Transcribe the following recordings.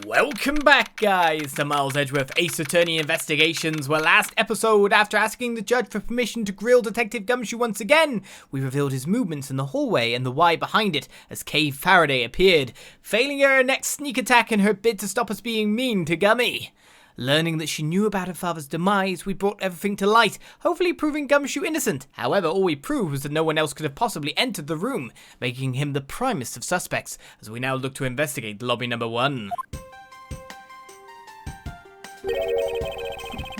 Welcome back, guys, to Miles Edgeworth Ace Attorney Investigations, where last episode, after asking the judge for permission to grill Detective Gumshoe once again, we revealed his movements in the hallway and the why behind it as Kay Faraday appeared, failing her next sneak attack in her bid to stop us being mean to Gummy. Learning that she knew about her father's demise, we brought everything to light, hopefully proving Gumshoe innocent. However, all we proved was that no one else could have possibly entered the room, making him the primest of suspects, as we now look to investigate lobby number 1.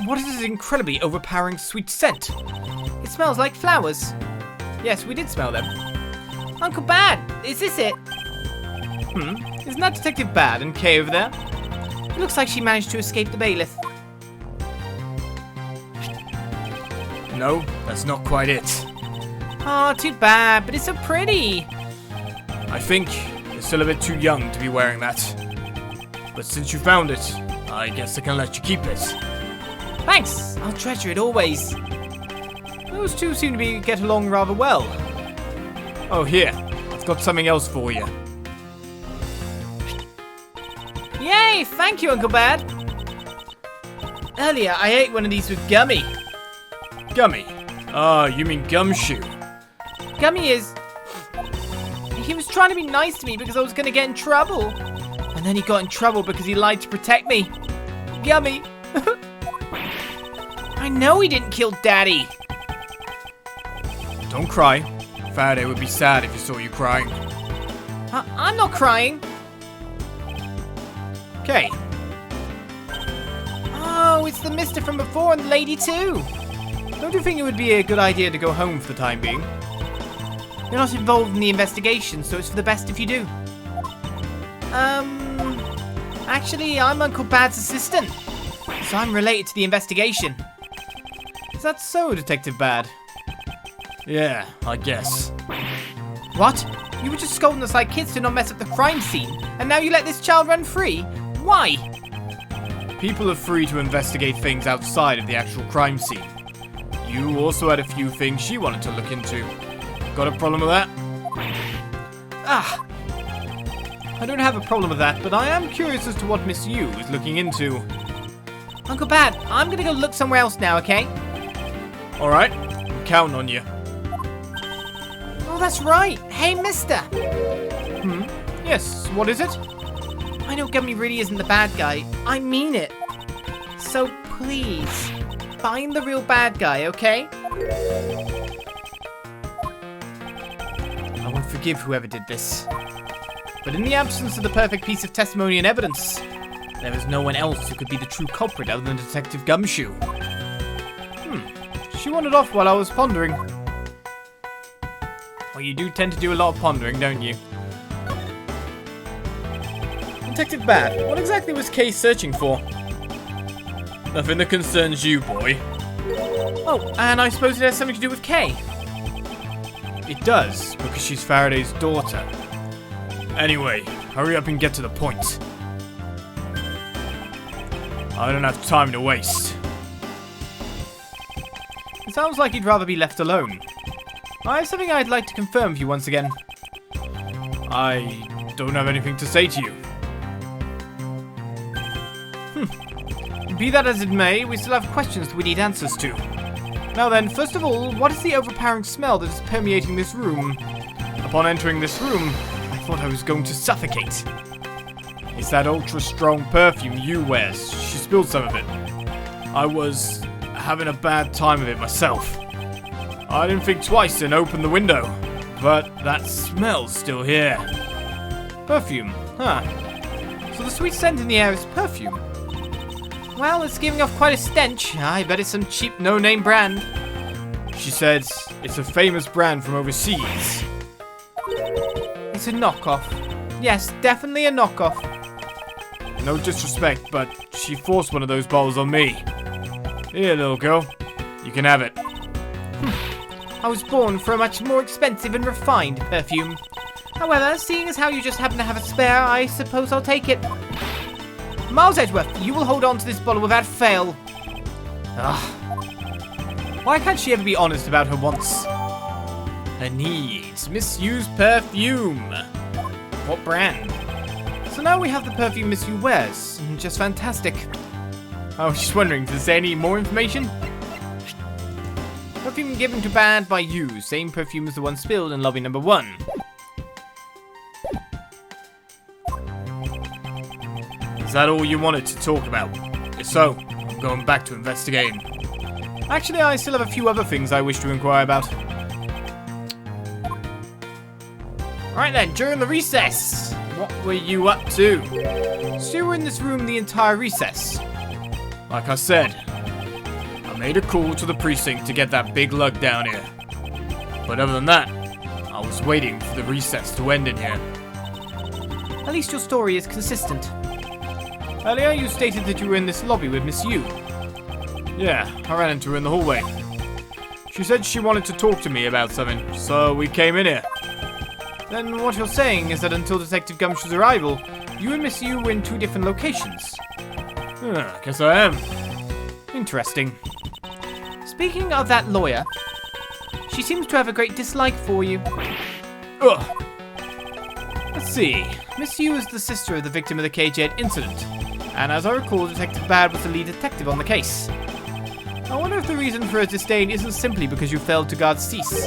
What is this incredibly overpowering sweet scent? It smells like flowers. Yes, we did smell them. Uncle Bad, is this it? Isn't that Detective Bad and Kay over there? It looks like she managed to escape the bailiff. No, that's not quite it. Aw, too bad, but it's so pretty. I think you're still a bit too young to be wearing that. But since you found it, I guess I can let you keep it. Thanks, I'll treasure it always. Those two seem to get along rather well. Oh, here, I've got something else for you. Yay, thank you, Uncle Bad. Earlier, I ate one of these with Gummy. Gummy? Ah, you mean Gumshoe. Gummy is... He was trying to be nice to me because I was going to get in trouble. And then he got in trouble because he lied to protect me. Gummy. I know he didn't kill Daddy. Don't cry. Faraday would be sad if he saw you crying. I'm not crying. Okay. Oh, it's the mister from before and the lady too. Don't you think it would be a good idea to go home for the time being? You're not involved in the investigation, so it's for the best if you do. Actually, I'm Uncle Bad's assistant, so I'm related to the investigation. Is that so, Detective Bad? Yeah, I guess. What? You were just scolding us like kids to not mess up the crime scene, and now you let this child run free? Why? People are free to investigate things outside of the actual crime scene. You also had a few things she wanted to look into. Got a problem with that? I don't have a problem with that, but I am curious as to what Miss Yu is looking into. Uncle Bad, I'm gonna go look somewhere else now, okay? Alright, I'm counting on you. Oh, that's right. Hey, mister. Yes, what is it? I know Gummy really isn't the bad guy. I mean it. So please, find the real bad guy, okay? I won't forgive whoever did this. But in the absence of the perfect piece of testimony and evidence, there is no one else who could be the true culprit other than Detective Gumshoe. She wandered off while I was pondering. Well, you do tend to do a lot of pondering, don't you? Detective Bad, what exactly was Kay searching for? Nothing that concerns you, boy. Oh, and I suppose it has something to do with Kay. It does, because she's Faraday's daughter. Anyway, hurry up and get to the point. I don't have time to waste. It sounds like you'd rather be left alone. I have something I'd like to confirm with you once again. I don't have anything to say to you. Be that as it may, we still have questions that we need answers to. Now then, first of all, what is the overpowering smell that is permeating this room? Upon entering this room, I thought I was going to suffocate. It's that ultra-strong perfume Yu wears. She spilled some of it. I was having a bad time of it myself. I didn't think twice and opened the window, but that smell's still here. Perfume, huh? So the sweet scent in the air is perfume. Well, it's giving off quite a stench. I bet it's some cheap no-name brand. She said it's a famous brand from overseas. It's a knockoff. Yes, definitely a knockoff. No disrespect, but she forced one of those bottles on me. Here, little girl. You can have it. I was born for a much more expensive and refined perfume. However, seeing as how you just happen to have a spare, I suppose I'll take it. Miles Edgeworth, you will hold on to this bottle without fail. Why can't she ever be honest about her wants? Her needs. Misused perfume. What brand? So now we have the perfume Miss Yu wears. Just fantastic. I was just wondering, does there any more information? Perfume given to Bad by you. Same perfume as the one spilled in lobby number 1. Is that all you wanted to talk about? If so, I'm going back to investigating. Actually, I still have a few other things I wish to inquire about. Alright then, during the recess, what were you up to? So you were in this room the entire recess. Like I said, I made a call to the precinct to get that big lug down here. But other than that, I was waiting for the recess to end in here. At least your story is consistent. Earlier you stated that you were in this lobby with Miss Yu. Yeah, I ran into her in the hallway. She said she wanted to talk to me about something, so we came in here. Then what you're saying is that until Detective Gumshoe's arrival, you and Miss Yu were in 2 different locations. Guess I am. Interesting. Speaking of that lawyer, she seems to have a great dislike for you. Ugh. Let's see. Miss Yu is the sister of the victim of the KJ incident, and as I recall, Detective Bad was the lead detective on the case. I wonder if the reason for her disdain isn't simply because you failed to guard Cease,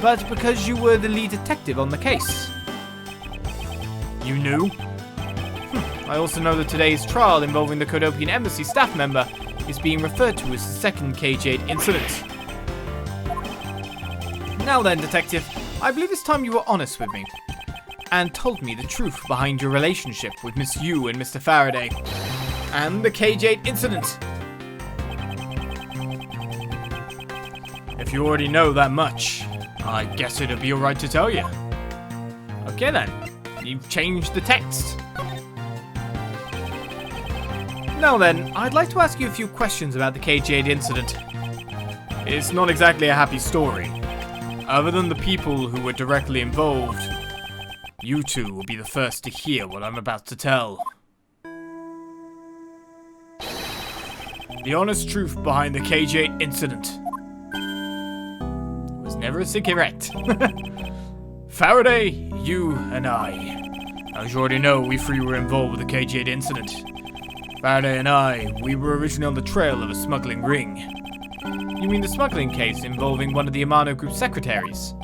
but because you were the lead detective on the case. You knew? I also know that today's trial involving the Codopian Embassy staff member is being referred to as the second KJ incident. Now then, Detective, I believe it's time you were honest with me and told me the truth behind your relationship with Miss Yu and Mr. Faraday and the KJ incident. If you already know that much, I guess it'd be alright to tell you. Okay then, you've changed the text. Now then, I'd like to ask you a few questions about the KJ incident. It's not exactly a happy story. Other than the people who were directly involved, you two will be the first to hear what I'm about to tell. The honest truth behind the KJ incident was never a cigarette. Faraday, you and I. As you already know, we 3 were involved with the KJ incident. Faraday and I, we were originally on the trail of a smuggling ring. You mean the smuggling case involving one of the Amano Group secretaries?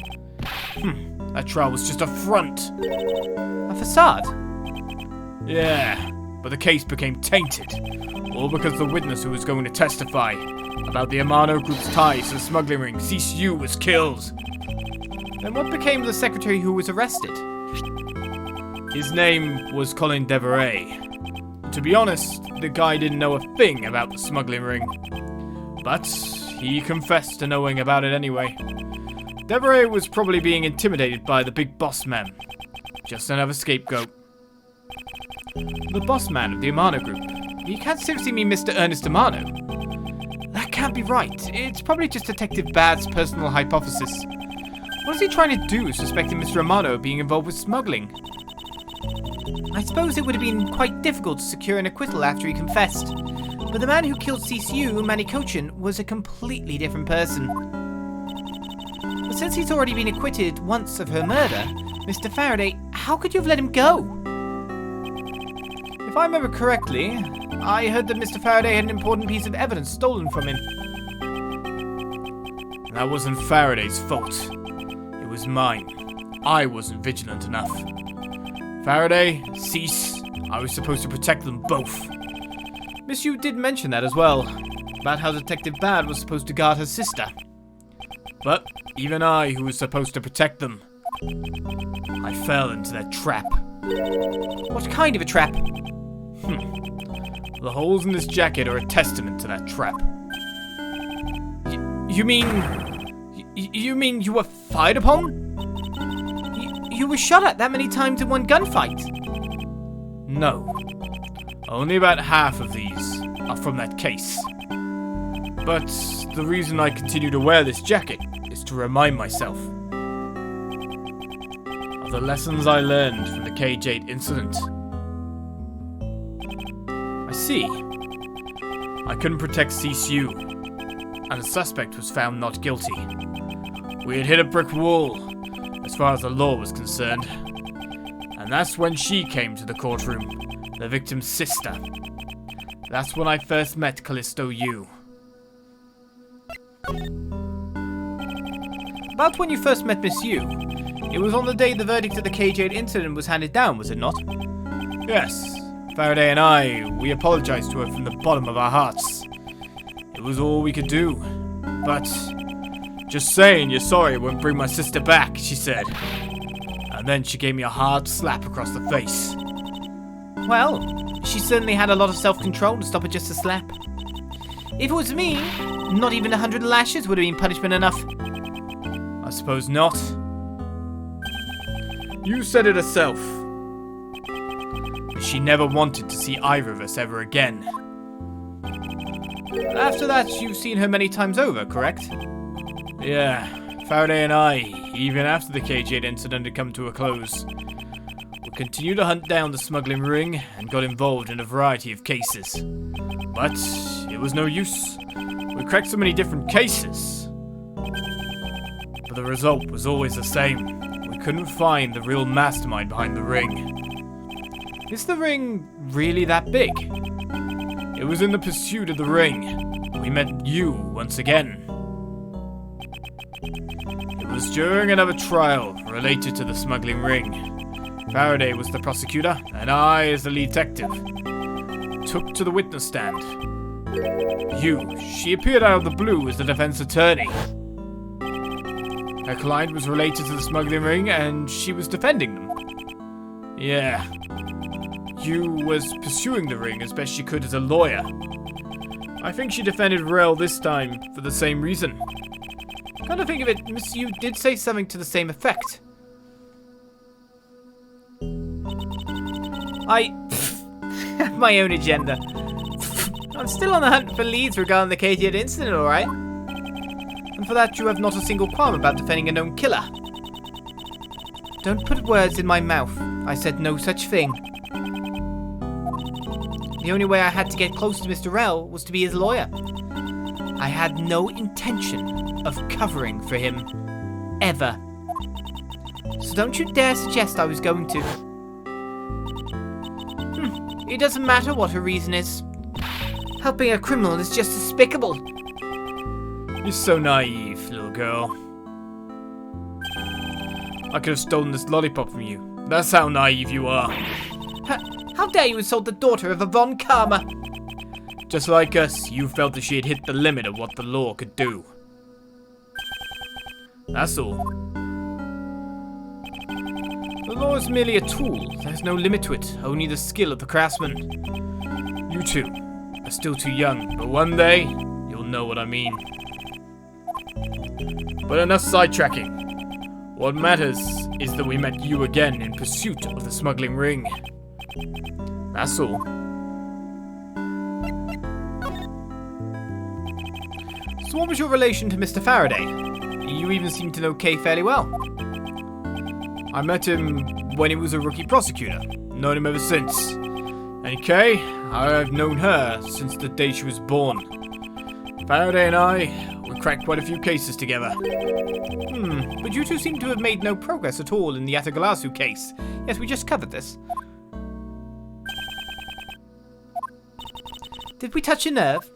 That trial was just a front. A facade? Yeah, but the case became tainted. All because the witness who was going to testify about the Amano Group's ties to the smuggling ring, CCU, was killed. Then what became of the secretary who was arrested? His name was Colin Deveray. To be honest, the guy didn't know a thing about the smuggling ring. But he confessed to knowing about it anyway. Deveray was probably being intimidated by the big boss man. Just another scapegoat. The boss man of the Amano Group? You can't seriously mean Mr. Ernest Amano. That can't be right. It's probably just Detective Bad's personal hypothesis. What is he trying to do, suspecting Mr. Amano of being involved with smuggling? I suppose it would have been quite difficult to secure an acquittal after he confessed. But the man who killed CCU, Manny Cochin, was a completely different person. But since he's already been acquitted once of her murder, Mr. Faraday, how could you have let him go? If I remember correctly, I heard that Mr. Faraday had an important piece of evidence stolen from him. That wasn't Faraday's fault. It was mine. I wasn't vigilant enough. Faraday, Cease, I was supposed to protect them both. Miss Yu did mention that as well, about how Detective Bad was supposed to guard her sister. But even I, who was supposed to protect them, I fell into that trap. What kind of a trap? The holes in this jacket are a testament to that trap. You mean you were fired upon? You were shot at that many times in one gunfight? No. Only about half of these are from that case. But the reason I continue to wear this jacket is to remind myself of the lessons I learned from the KJ incident. I see. I couldn't protect CCU, and the suspect was found not guilty. We had hit a brick wall, as far as the law was concerned, and And that's when she came to the courtroom, the victim's sister. That's when I first met Callisto Yu. About when you first met Miss Yu, it was on the day the verdict of the KJ incident was handed down, was it not? Yes, Faraday and we apologized to her from the bottom of our hearts. It was all we could do. But, just saying you're sorry won't bring my sister back, she said. And then she gave me a hard slap across the face. Well, she certainly had a lot of self-control to stop at just a slap. If it was me, not even 100 lashes would have been punishment enough. I suppose not. You said it herself. But she never wanted to see either of us ever again. After that, you've seen her many times over, correct? Yeah, Faraday and even after the KJ incident had come to a close, we continued to hunt down the smuggling ring and got involved in a variety of cases. But it was no use. We cracked so many different cases. But the result was always the same. We couldn't find the real mastermind behind the ring. Is the ring really that big? It was in the pursuit of the ring. We met you once again. It was during another trial related to the smuggling ring. Faraday was the prosecutor, and I, as the lead detective, took to the witness stand. She appeared out of the blue as the defense attorney. Her client was related to the smuggling ring, and she was defending them. Yeah. Yu was pursuing the ring as best she could as a lawyer. I think she defended Rel this time for the same reason. Come to think of it, Miss Yu did say something to the same effect. I have my own agenda. I'm still on the hunt for leads regarding the KJ incident, alright? And for that you have not a single qualm about defending a known killer. Don't put words in my mouth. I said no such thing. The only way I had to get close to Mr. Rel was to be his lawyer. I had no intention of covering for him. Ever. So don't you dare suggest I was going to. It doesn't matter what her reason is. Helping a criminal is just despicable. You're so naive, little girl. I could have stolen this lollipop from you. That's how naive you are. How dare you insult the daughter of a Von Karma? Just like us, you felt that she had hit the limit of what the law could do. That's all. The law is merely a tool. There's no limit to it, only the skill of the craftsman. You two are still too young, but one day, you'll know what I mean. But enough sidetracking. What matters is that we met you again in pursuit of the smuggling ring. That's all. So what was your relation to Mr. Faraday? You even seem to know Kay fairly well. I met him when he was a rookie prosecutor. Known him ever since. And Kay, I've known her since the day she was born. Faraday and we cracked quite a few cases together. But you two seem to have made no progress at all in the Yatagarasu case. Yes, we just covered this. Did we touch a nerve?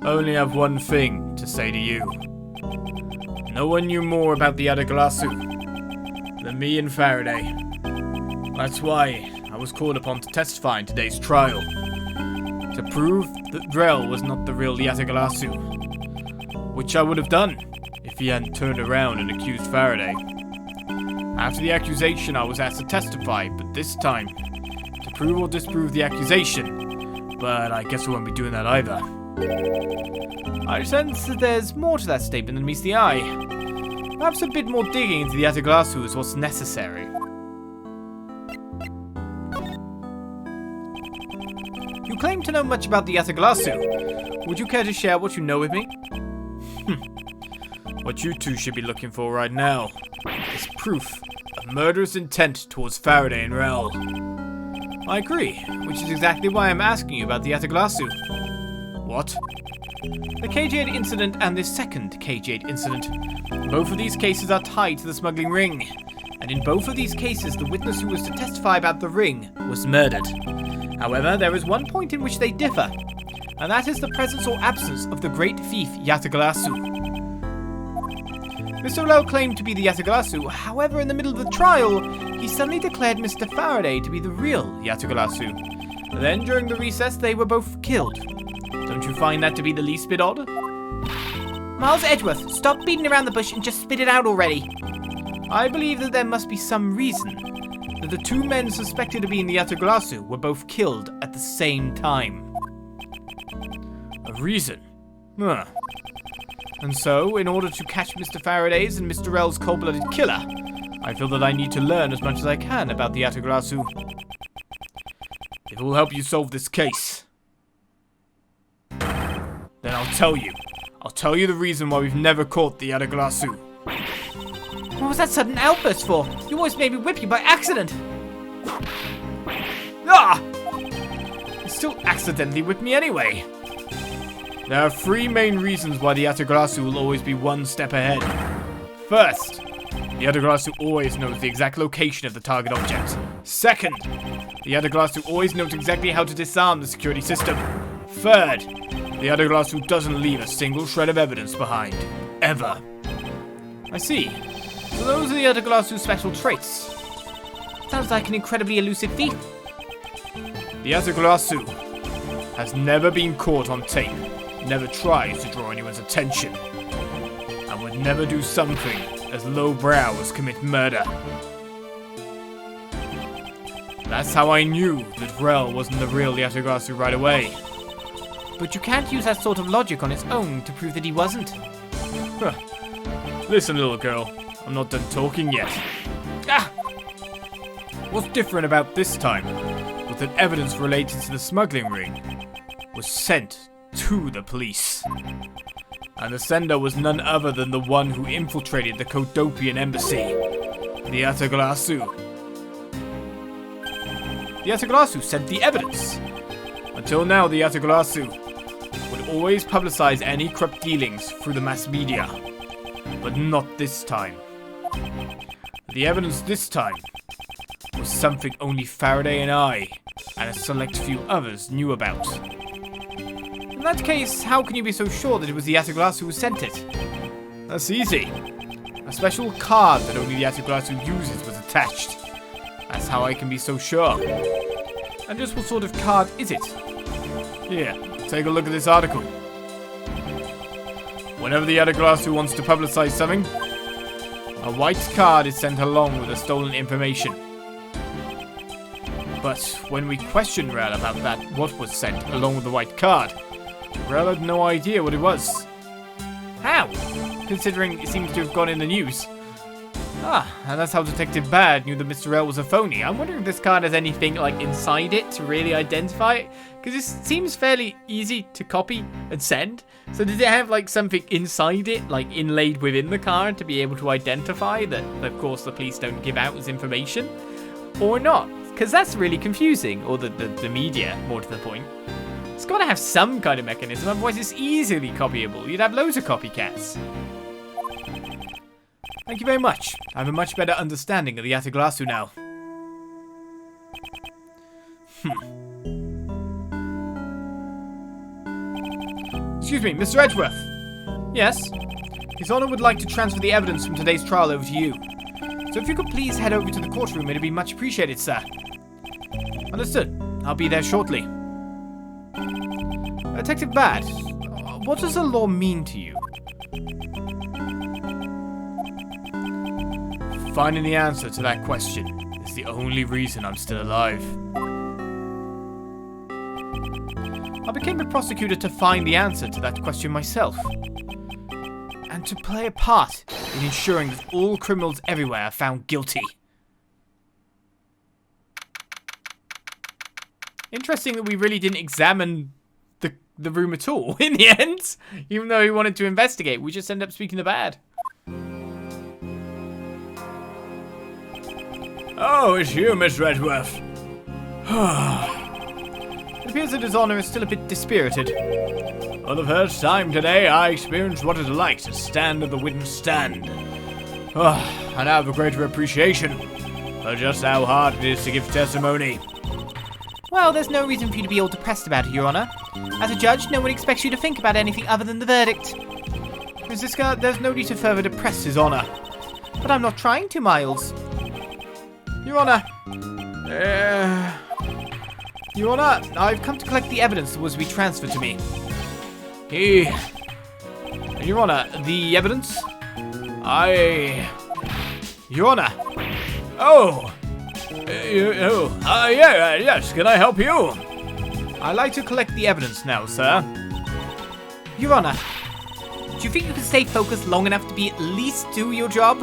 Only have one thing to say to you. No one knew more about the Yatagarasu than me and Faraday. That's why I was called upon to testify in today's trial. To prove that Rel was not the real Yatagarasu. Which I would have done if he hadn't turned around and accused Faraday. After the accusation I was asked to testify, but this time to prove or disprove the accusation. But I guess I won't be doing that either. I sense that there's more to that statement than meets the eye. Perhaps a bit more digging into the Yatagarasu is what's necessary. You claim to know much about the Yatagarasu. Would you care to share what you know with me? What you two should be looking for right now is proof of murderous intent towards Faraday and Rel. I agree, which is exactly why I'm asking you about the Yatagarasu. What? The KJ incident and this second KJ incident. Both of these cases are tied to the smuggling ring. and in both of these cases the witness who was to testify about the ring was murdered. However, there is one point in which they differ, and that is the presence or absence of the great thief Yatagarasu. Mr. Rel claimed to be the Yatagarasu, however in the middle of the trial, he suddenly declared Mr. Faraday to be the real Yatagarasu. Then during the recess they were both killed. Don't you find that to be the least bit odd? Miles Edgeworth, stop beating around the bush and just spit it out already. I believe that there must be some reason that the two men suspected of being the Yatagarasu were both killed at the same time. A reason? Huh. And so, in order to catch Mr. Faraday's and Mr. Rel's cold-blooded killer, I feel that I need to learn as much as I can about the Yatagarasu. It will help you solve this case. Then I'll tell you. I'll tell you the reason why we've never caught the Yatagarasu. What was that sudden outburst for? You almost made me whip you by accident. Ah! You still accidentally whipped me anyway. There are three main reasons why the Yatagarasu will always be one step ahead. First, the Yatagarasu always knows the exact location of the target object. Second, the Yatagarasu always knows exactly how to disarm the security system. Third, the Yatagarasu doesn't leave a single shred of evidence behind. Ever. I see. So those are the Yatagarasu's special traits. Sounds like an incredibly elusive thief. The Yatagarasu has never been caught on tape, never tries to draw anyone's attention, and would never do something as lowbrow as commit murder. That's how I knew that Rel wasn't the real Yatagarasu right away. But you can't use that sort of logic on its own to prove that he wasn't. Huh. Listen, little girl, I'm not done talking yet. Ah! What's different about this time was that evidence related to the smuggling ring was sent to the police. And the sender was none other than the one who infiltrated the Kodopian embassy, the Yatagarasu. The Yatagarasu sent the evidence. Until now, the Yatagarasu would always publicize any corrupt dealings through the mass media. But not this time. The evidence this time was something only Faraday and I, and a select few others, knew about. In that case, how can you be so sure that it was the Yatagarasu who sent it? That's easy. A special card that only the Yatagarasu uses was attached. That's how I can be so sure. And just what sort of card is it? Here, take a look at this article. Whenever the Yatagarasu wants to publicize something, a white card is sent along with the stolen information. But when we questioned Rel about that, what was sent along with the white card, Rel had no idea what it was. How? Considering it seems to have gone in the news. Ah, and that's how Detective Bad knew that Mr. Rel was a phony. I'm wondering if this card has anything like inside it to really identify it, because this seems fairly easy to copy and send. So does it have like something inside it, like inlaid within the card, to be able to identify that, of course, the police don't give out as information, or not? Because that's really confusing, or the media, more to the point. It's got to have some kind of mechanism, otherwise it's easily copyable. You'd have loads of copycats. Thank you very much. I have a much better understanding of the Yatagarasu now. Excuse me, Mr. Edgeworth. Yes? His Honor would like to transfer the evidence from today's trial over to you. So if you could please head over to the courtroom, it'd be much appreciated, sir. Understood. I'll be there shortly. Detective Bad, what does the law mean to you? Finding the answer to that question is the only reason I'm still alive. I became a prosecutor to find the answer to that question myself. And to play a part in ensuring that all criminals everywhere are found guilty. Interesting that we really didn't examine the room at all in the end. Even though we wanted to investigate, we just ended up speaking the bad. Oh, it's you, Mr. Edgeworth. It appears that His Honor is still a bit dispirited. For the first time today, I experienced what it's like to stand at the witness stand. I now have a greater appreciation for just how hard it is to give testimony. Well, there's no reason for you to be all depressed about it, Your Honor. As a judge, no one expects you to think about anything other than the verdict. Miss Ziska, there's no need to further depress His Honor. But I'm not trying to, Miles. Your Honor. Your Honor, I've come to collect the evidence that was to be transferred to me. Your Honor, the evidence? Your Honor. Yes, can I help you? I'd like to collect the evidence now, sir. Your Honor, do you think you can stay focused long enough to at least do your job?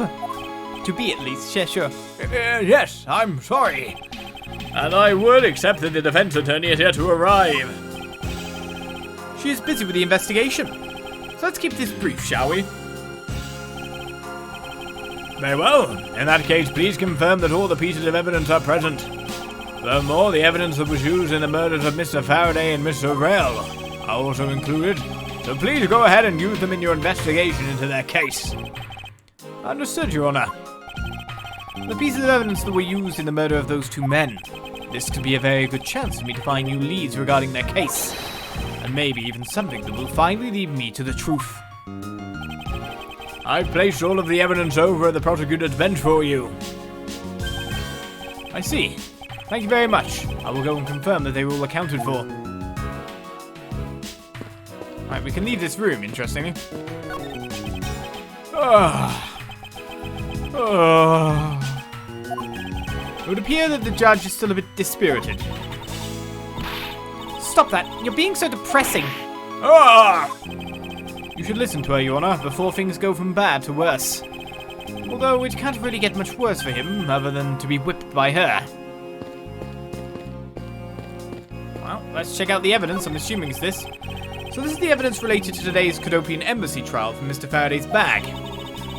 To be at least, yeah, sure. Yes, I'm sorry. And I would accept that the defense attorney is yet to arrive. She is busy with the investigation. So let's keep this brief, shall we? Very well. In that case, please confirm that all the pieces of evidence are present. Furthermore, the evidence that was used in the murders of Mr. Faraday and Mr. Rell are also included. So please go ahead and use them in your investigation into their case. Understood, Your Honor. The pieces of evidence that were used in the murder of those two men. This could be a very good chance for me to find new leads regarding their case. And maybe even something that will finally lead me to the truth. I've placed all of the evidence over at the prosecutor's bench for you. I see. Thank you very much. I will go and confirm that they were all accounted for. Right, we can leave this room, interestingly. It would appear that the judge is still a bit dispirited. Stop that! You're being so depressing! You should listen to her, Your Honor, before things go from bad to worse. Although it can't really get much worse for him, other than to be whipped by her. Well, let's check out the evidence. I'm assuming it's this. So this is the evidence related to today's Cadopian Embassy trial from Mr. Faraday's bag.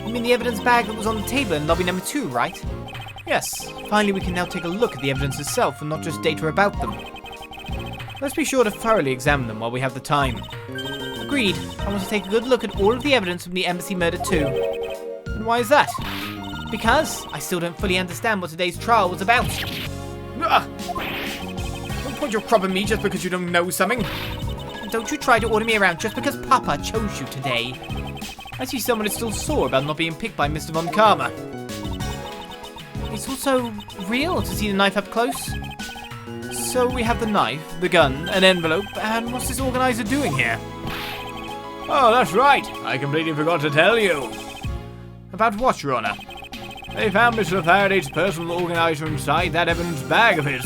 You mean the evidence bag that was on the table in lobby number 2, right? Yes. Finally, we can now take a look at the evidence itself and not just data about them. Let's be sure to thoroughly examine them while we have the time. Agreed. I want to take a good look at all of the evidence from the Embassy murder too. And why is that? Because I still don't fully understand what today's trial was about. Don't point your crop at me just because you don't know something. And don't you try to order me around just because Papa chose you today. I see someone is still sore about not being picked by Mr. Von Karma. It's also real to see the knife up close. So we have the knife, the gun, an envelope, and what's this organizer doing here? Oh, that's right. I completely forgot to tell you. About what, Your Honor? They found Mr. Faraday's personal organizer inside that evidence bag of his.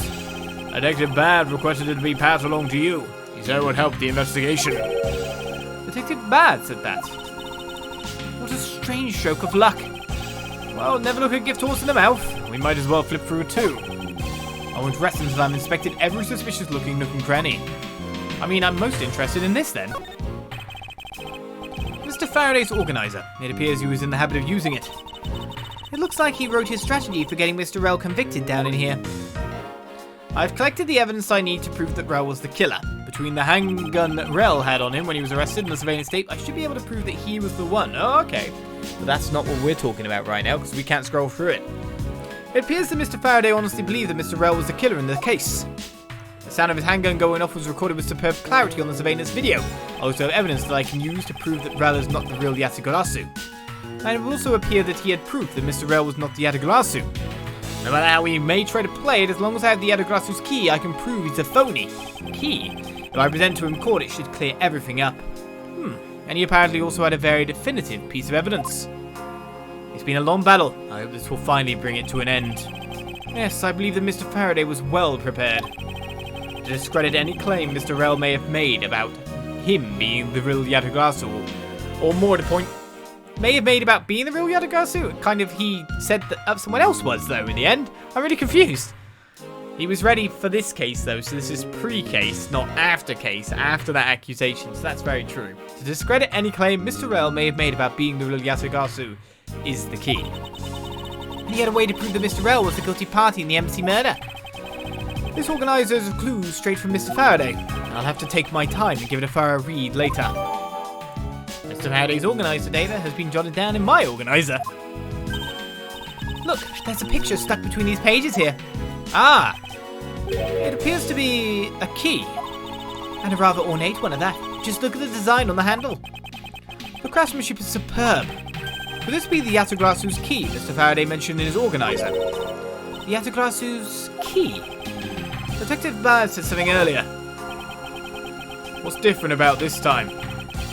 Detective Bad requested it to be passed along to you. He said it would help the investigation. Detective Bad said that. What a strange stroke of luck. Well, never look a gift horse in the mouth. We might as well flip through it too. I won't rest until I've inspected every suspicious-looking nook and cranny. I mean, I'm most interested in this then. Mr. Faraday's organizer. It appears he was in the habit of using it. It looks like he wrote his strategy for getting Mr. Rell convicted down in here. I've collected the evidence I need to prove that Rell was the killer. Between the handgun Rell had on him when he was arrested and the surveillance tape, I should be able to prove that he was the one. Oh, okay. But that's not what we're talking about right now, because we can't scroll through it. It appears that Mr. Faraday honestly believed that Mr. Rell was the killer in the case. The sound of his handgun going off was recorded with superb clarity on the surveillance video. I also have evidence that I can use to prove that Rell is not the real Yatagarasu. And it will also appear that he had proof that Mr. Rell was not the Yatagarasu. No matter how we may try to play it, as long as I have the Yatagarasu's key, I can prove he's a phony. Key? If I present to him in court, it should clear everything up. And he apparently also had a very definitive piece of evidence. It's been a long battle. I hope this will finally bring it to an end. Yes, I believe that Mr. Faraday was well prepared to discredit any claim Mr. Rell may have made about him being the real Yatagarasu, or more to the point, may have made about being the real Yatagarasu. Kind of he said that someone else was, though, in the end. I'm really confused. He was ready for this case, though, so this is pre-case, not after case, after that accusation, so that's very true. To discredit any claim Mr. Rell may have made about being the real Yatagarasu is the key. And he had a way to prove that Mr. Rell was the guilty party in the embassy murder. This organizes clues straight from Mr. Faraday. I'll have to take my time and give it a thorough read later. Mr. Faraday's organizer data has been jotted down in my organizer. Look, there's a picture stuck between these pages here. Ah! It appears to be a key. And a rather ornate one at that. Just look at the design on the handle. The craftsmanship is superb. Could this be the Yatagarasu's key Mr. Faraday mentioned in his organizer? The Yatagarasu's key? Detective Byers said something earlier. What's different about this time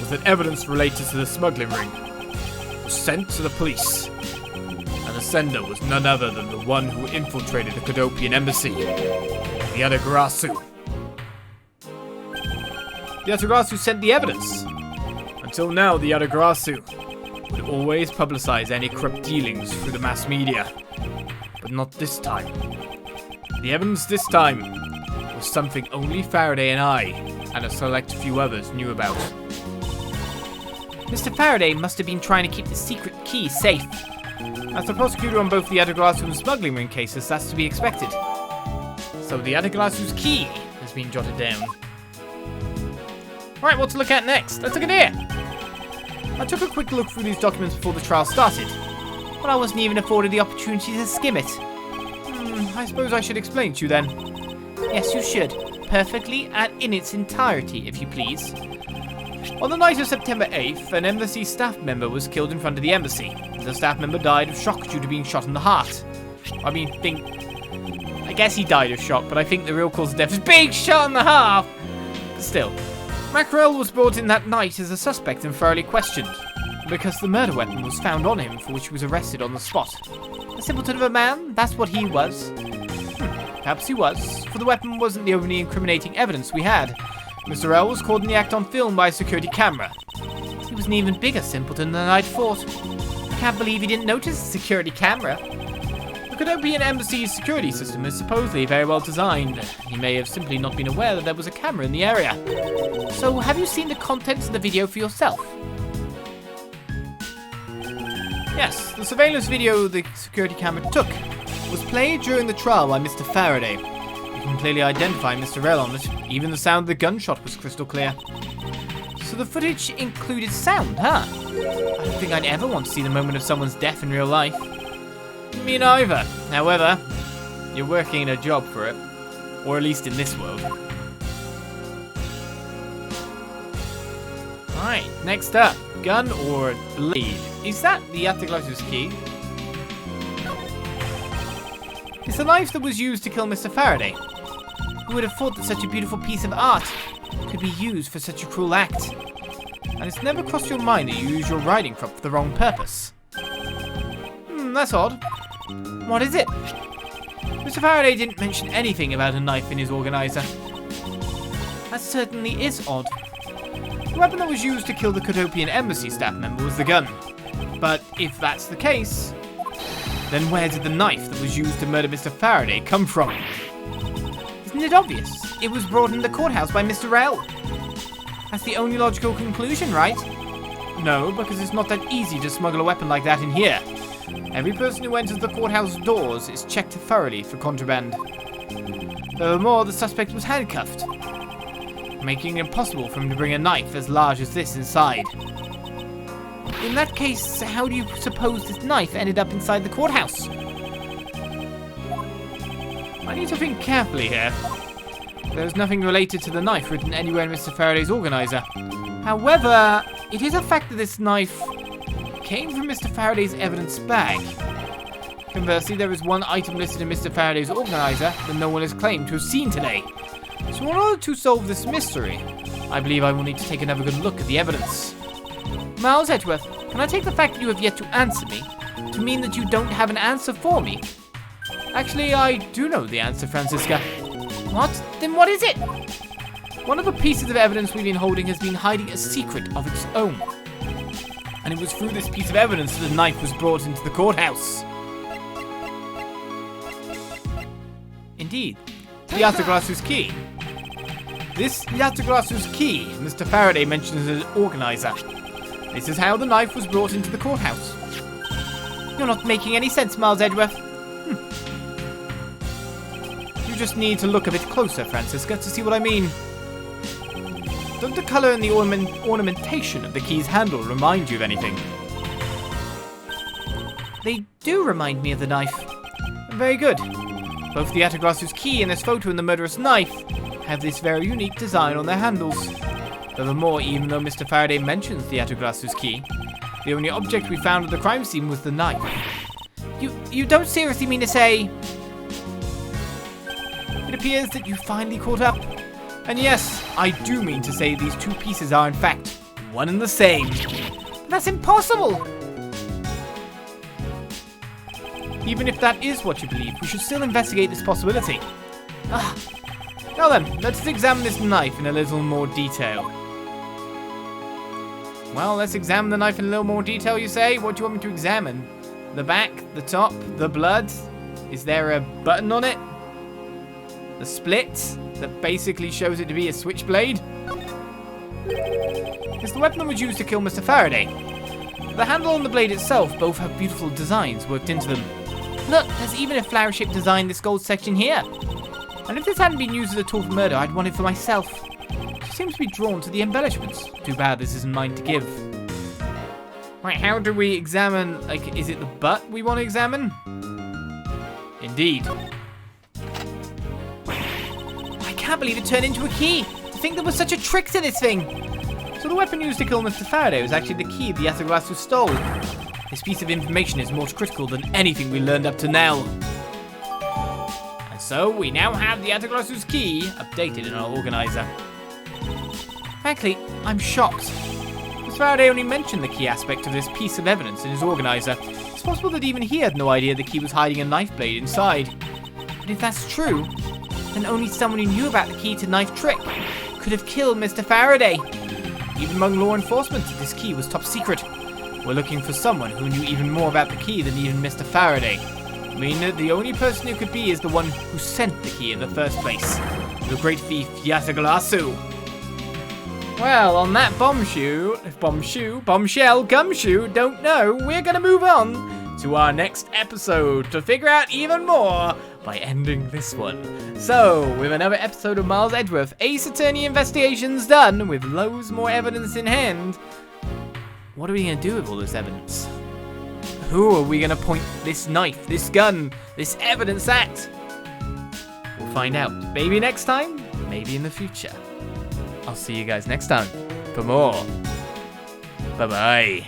was that evidence related to the smuggling ring was sent to the police. And the sender was none other than the one who infiltrated the Kodopian embassy, the Yatagarasu. The Yatagarasu sent the evidence. Until now, the Yatagarasu would always publicize any corrupt dealings through the mass media. But not this time. The evidence this time was something only Faraday and I, and a select few others, knew about. Mr. Faraday must have been trying to keep the secret key safe. As the prosecutor on both the Yatagarasu and smuggling ring cases, that's to be expected. So the Yatagarasu's key has been jotted down. Alright, what to look at next? Let's look at here. I took a quick look through these documents before the trial started, but I wasn't even afforded the opportunity to skim it. I suppose I should explain to you then. Yes, you should. Perfectly and in its entirety, if you please. On the night of September 8th, an embassy staff member was killed in front of the embassy. The staff member died of shock due to being shot in the heart. I guess he died of shock, but I think the real cause of death is being shot in the heart. But still, Mackerel was brought in that night as a suspect and thoroughly questioned, because the murder weapon was found on him, for which he was arrested on the spot. A simpleton of a man, that's what he was. Perhaps he was, for the weapon wasn't the only incriminating evidence we had. Mr. L was caught in the act on film by a security camera. He was an even bigger simpleton than I'd thought. I can't believe he didn't notice the security camera. The Kodopian embassy's security system is supposedly very well designed. He may have simply not been aware that there was a camera in the area. So, have you seen the contents of the video for yourself? Yes, the surveillance video the security camera took was played during the trial by Mr. Faraday. You can clearly identify Mr. L on it. Even the sound of the gunshot was crystal clear. So the footage included sound, huh? I don't think I'd ever want to see the moment of someone's death in real life. Me neither. However, you're working in a job for it. Or at least in this world. Alright, next up. Gun or blade? Is that the Yatagarasu's key? It's the knife that was used to kill Mr. Faraday. Who would have thought that such a beautiful piece of art could be used for such a cruel act? And it's never crossed your mind that you use your riding crop for the wrong purpose. That's odd. What is it? Mr. Faraday didn't mention anything about a knife in his organizer. That certainly is odd. The weapon that was used to kill the Kodopian embassy staff member was the gun. But if that's the case, then where did the knife that was used to murder Mr. Faraday come from? Isn't it obvious? It was brought into the courthouse by Mr. L. That's the only logical conclusion, right? No, because it's not that easy to smuggle a weapon like that in here. Every person who enters the courthouse doors is checked thoroughly for contraband. Furthermore, the suspect was handcuffed, making it impossible for him to bring a knife as large as this inside. In that case, how do you suppose this knife ended up inside the courthouse? I need to think carefully here. There's nothing related to the knife written anywhere in Mr. Faraday's organizer. However, it is a fact that this knife came from Mr. Faraday's evidence bag. Conversely, there is one item listed in Mr. Faraday's organizer that no one has claimed to have seen today. So in order to solve this mystery, I believe I will need to take another good look at the evidence. Miles Edgeworth, can I take the fact that you have yet to answer me to mean that you don't have an answer for me? Actually, I do know the answer, Francisca. What? Then what is it? One of the pieces of evidence we've been holding has been hiding a secret of its own. And it was through this piece of evidence that the knife was brought into the courthouse. Indeed. The Yatagarasu's key. This Yatagarasu's key, Mr. Faraday mentions as an organizer. This is how the knife was brought into the courthouse. You're not making any sense, Miles Edgeworth. You just need to look a bit closer, Francisca, to see what I mean. Don't the colour and the ornamentation of the key's handle remind you of anything? They do remind me of the knife. Very good. Both the Yatagarasu's key and this photo and the murderous knife have this very unique design on their handles. Furthermore, even though Mr. Faraday mentions the Yatagarasu's key, the only object we found at the crime scene was the knife. You don't seriously mean to say... It appears that you finally caught up. And yes, I do mean to say these two pieces are in fact one and the same. That's impossible! Even if that is what you believe, we should still investigate this possibility. Now then, let's examine this knife in a little more detail. Well, let's examine the knife in a little more detail, you say? What do you want me to examine? The back, the top, the blood? Is there a button on it? The split that basically shows it to be a switchblade? Is the weapon that was used to kill Mr. Faraday? The handle and the blade itself both have beautiful designs worked into them. Look, there's even a flower-shaped design in this gold section here. And if this hadn't been used as a tool for murder, I'd want it for myself. She seems to be drawn to the embellishments. Too bad this isn't mine to give. Right, how do we examine, like, is it the butt we want to examine? Indeed. I can't believe it turned into a key. To think there was such a trick to this thing. So the weapon used to kill Mr. Faraday was actually the key the Yatagarasu stole. This piece of information is more critical than anything we learned up to now. And so we now have the Yatagarasu's key updated in our organizer. Frankly, I'm shocked. Mr. Faraday only mentioned the key aspect of this piece of evidence in his organizer. It's possible that even he had no idea the key was hiding a knife blade inside. But if that's true, then only someone who knew about the key to knife trick could have killed Mr. Faraday. Even among law enforcement, this key was top secret. We're looking for someone who knew even more about the key than even Mr. Faraday. Meaning that the only person who could be is the one who sent the key in the first place. The great thief, Yatagarasu. Well, on that bombshell, gumshoe, don't know, we're gonna move on to our next episode to figure out even more by ending this one. So, with another episode of Miles Edgeworth, Ace Attorney Investigations done, with loads more evidence in hand, what are we gonna do with all this evidence? Who are we gonna point this knife, this gun, this evidence at? We'll find out. Maybe next time, maybe in the future. I'll see you guys next time for more. Bye-bye.